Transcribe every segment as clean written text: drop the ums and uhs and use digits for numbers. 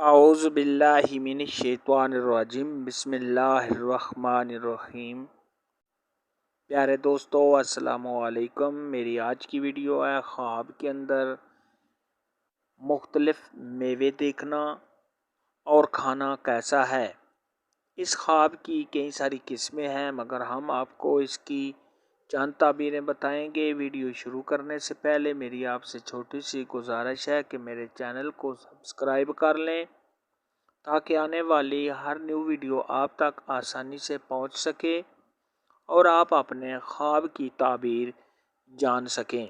اعوذ باللہ من الشیطان الرجیم بسم اللہ الرحمن الرحیم۔ پیارے دوستو السلام علیکم۔ میری آج کی ویڈیو ہے خواب کے اندر مختلف میوے دیکھنا اور کھانا کیسا ہے۔ اس خواب کی کئی ساری قسمیں ہیں مگر ہم آپ کو اس کی چند تعبیریں بتائیں گے۔ ویڈیو شروع کرنے سے پہلے میری آپ سے چھوٹی سی گزارش ہے کہ میرے چینل کو سبسکرائب کر لیں تاکہ آنے والی ہر نیو ویڈیو آپ تک آسانی سے پہنچ سکے اور آپ اپنے خواب کی تعبیر جان سکیں۔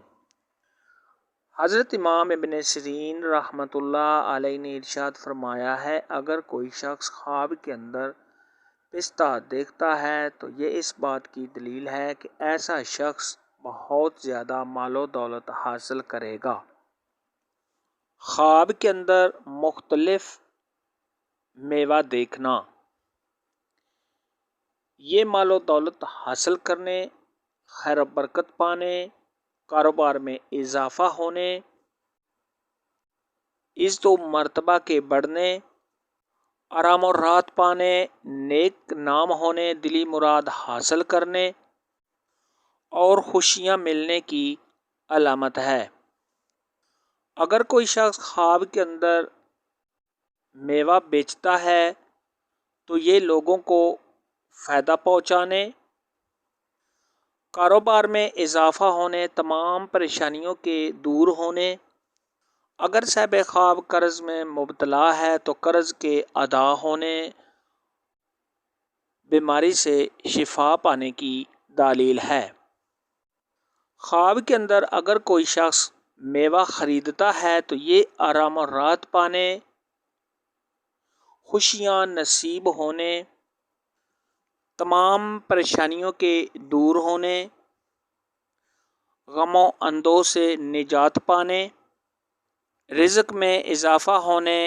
حضرت امام ابن سیرین رحمۃ اللہ علیہ نے ارشاد فرمایا ہے، اگر کوئی شخص خواب کے اندر پستہ دیکھتا ہے تو یہ اس بات کی دلیل ہے کہ ایسا شخص بہت زیادہ مال و دولت حاصل کرے گا۔ خواب کے اندر مختلف میوہ دیکھنا یہ مال و دولت حاصل کرنے، خیر و برکت پانے، کاروبار میں اضافہ ہونے، عزت و مرتبہ کے بڑھنے، آرام و راحت پانے، نیک نام ہونے، دلی مراد حاصل کرنے اور خوشیاں ملنے کی علامت ہے۔ اگر کوئی شخص خواب کے اندر میوہ بیچتا ہے تو یہ لوگوں کو فائدہ پہنچانے، کاروبار میں اضافہ ہونے، تمام پریشانیوں کے دور ہونے، اگر صاحب خواب قرض میں مبتلا ہے تو قرض کے ادا ہونے، بیماری سے شفا پانے کی دلیل ہے۔ خواب کے اندر اگر کوئی شخص میوہ خریدتا ہے تو یہ آرام و راحت پانے، خوشیاں نصیب ہونے، تمام پریشانیوں کے دور ہونے، غم و اندوہ سے نجات پانے، رزق میں اضافہ ہونے،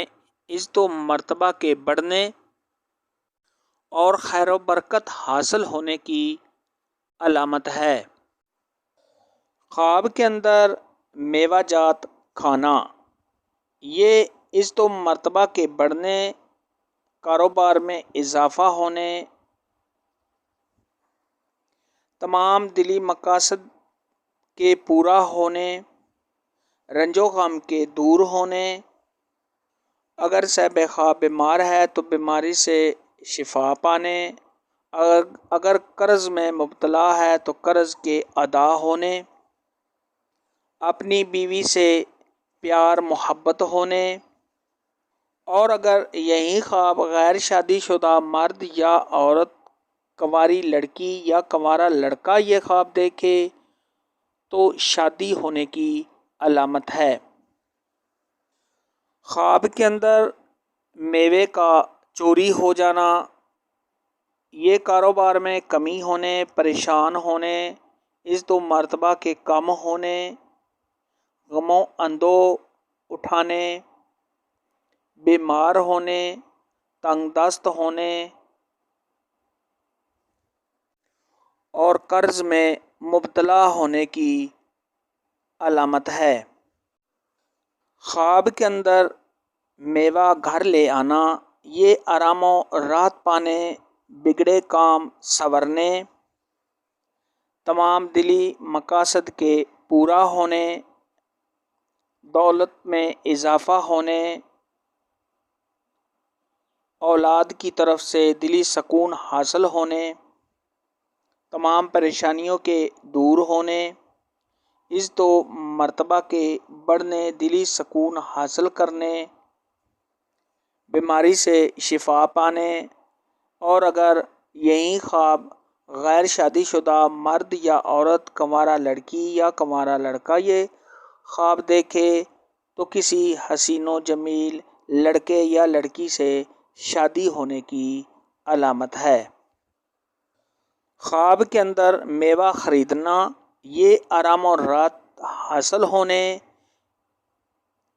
عزت و مرتبہ کے بڑھنے اور خیر و برکت حاصل ہونے کی علامت ہے۔ خواب کے اندر میوہ جات کھانا یہ عزت و مرتبہ کے بڑھنے، کاروبار میں اضافہ ہونے، تمام دلی مقاصد کے پورا ہونے، رنج و غم کے دور ہونے، اگر صاحب خواب بیمار ہے تو بیماری سے شفا پانے، اگر قرض میں مبتلا ہے تو قرض کے ادا ہونے، اپنی بیوی سے پیار محبت ہونے، اور اگر یہی خواب غیر شادی شدہ مرد یا عورت، کنواری لڑکی یا کنوارا لڑکا یہ خواب دیکھے تو شادی ہونے کی علامت ہے۔ خواب کے اندر میوے کا چوری ہو جانا یہ کاروبار میں کمی ہونے، پریشان ہونے، عزت و مرتبہ کے کم ہونے، غم و اندوہ اٹھانے، بیمار ہونے، تنگ دست ہونے اور قرض میں مبتلا ہونے کی علامت ہے۔ خواب کے اندر میوہ گھر لے آنا یہ آرام و راحت پانے، بگڑے کام سنورنے، تمام دلی مقاصد کے پورا ہونے، دولت میں اضافہ ہونے، اولاد کی طرف سے دلی سکون حاصل ہونے، تمام پریشانیوں کے دور ہونے، عزت و مرتبہ کے بڑھنے، دلی سکون حاصل کرنے، بیماری سے شفا پانے، اور اگر یہی خواب غیر شادی شدہ مرد یا عورت، کنوارا لڑکی یا کنوارا لڑکا یہ خواب دیکھے تو کسی حسین و جمیل لڑکے یا لڑکی سے شادی ہونے کی علامت ہے۔ خواب کے اندر میوہ خریدنا یہ آرام و راحت حاصل ہونے،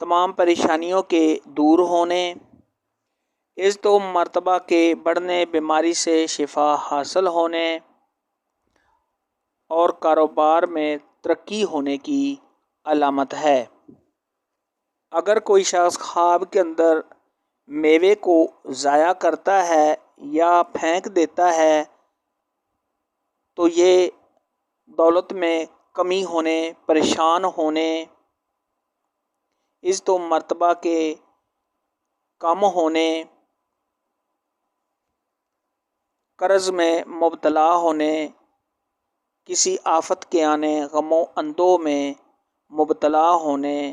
تمام پریشانیوں کے دور ہونے، عزت و مرتبہ کے بڑھنے، بیماری سے شفا حاصل ہونے اور کاروبار میں ترقی ہونے کی علامت ہے۔ اگر کوئی شخص خواب کے اندر میوے کو ضائع کرتا ہے یا پھینک دیتا ہے تو یہ دولت میں کمی ہونے، پریشان ہونے، عزت و مرتبہ کے کم ہونے، قرض میں مبتلا ہونے، کسی آفت کے آنے، غم و اندوہ میں مبتلا ہونے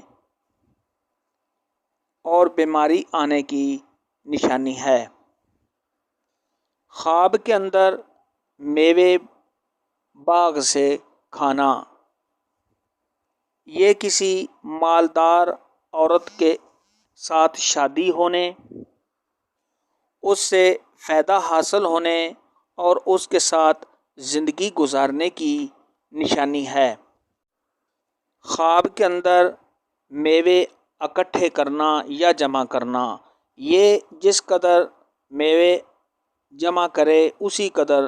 اور بیماری آنے کی نشانی ہے۔ خواب کے اندر میوے باغ سے کھانا، یہ کسی مالدار عورت کے ساتھ شادی ہونے، اس سے فائدہ حاصل ہونے اور اس کے ساتھ زندگی گزارنے کی نشانی ہے۔ خواب کے اندر میوے اکٹھے کرنا یا جمع کرنا، یہ جس قدر میوے جمع کرے اسی قدر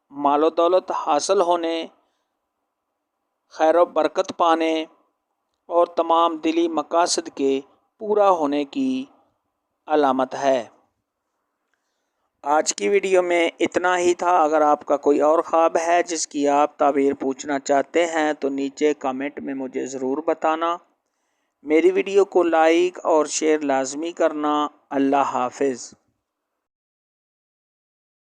مال و دولت حاصل ہونے، خیر و برکت پانے اور تمام دلی مقاصد کے پورا ہونے کی علامت ہے۔ آج کی ویڈیو میں اتنا ہی تھا۔ اگر آپ کا کوئی اور خواب ہے جس کی آپ تعبیر پوچھنا چاہتے ہیں تو نیچے کامنٹ میں مجھے ضرور بتانا۔ میری ویڈیو کو لائک اور شیئر لازمی کرنا۔ اللہ حافظ۔